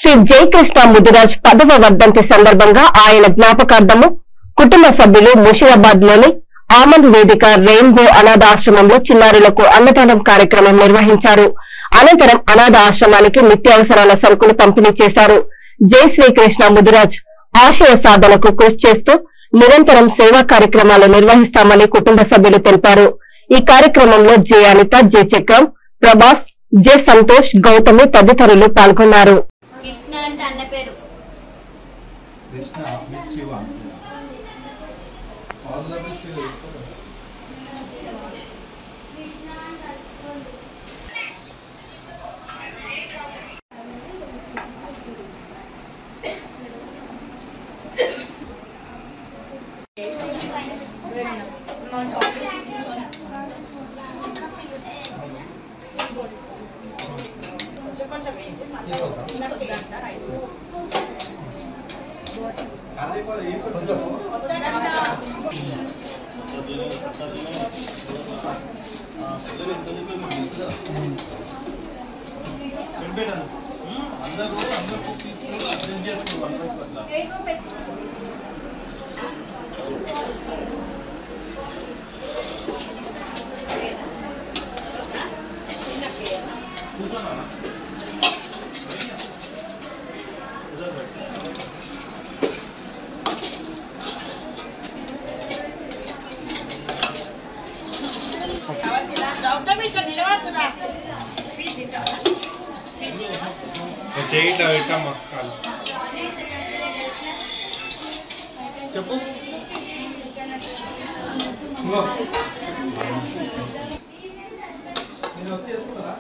శ్రీ జయకృష్ణ ముదిరాజ్ 10వ వర్ధంతి సందర్భంగా ఆయన జ్ఞాపకార్థము కుటుంబ సభ్యులు ముషిరాబాద్ లోని ఆమన్ వేదిక రెయిన్బో అనాథ ఆశ్రమంలో చిన్నారులకు అన్నదానం కార్యక్రమం నిర్వహించారు. అనంతరం అనాథ ఆశ్రమానికి నిత్యావసరాల సరుకులు పంపిణీ చేశారు. జై శ్రీకృష్ణ ముదిరాజ్ ఆశయ సాధనకు కృషి చేస్తూ నిరంతరం సేవా కార్యక్రమాలు నిర్వహిస్తామని కుటుంబ సభ్యులు తెలిపారు. ఈ కార్యక్రమంలో జె అనిత, జె చక్రం, ప్రభాస్, జె సంతోష్, గౌతమి తదితరులు పాల్గొన్నారు. చెప్పు నేను వచ్చేసుకున్నారా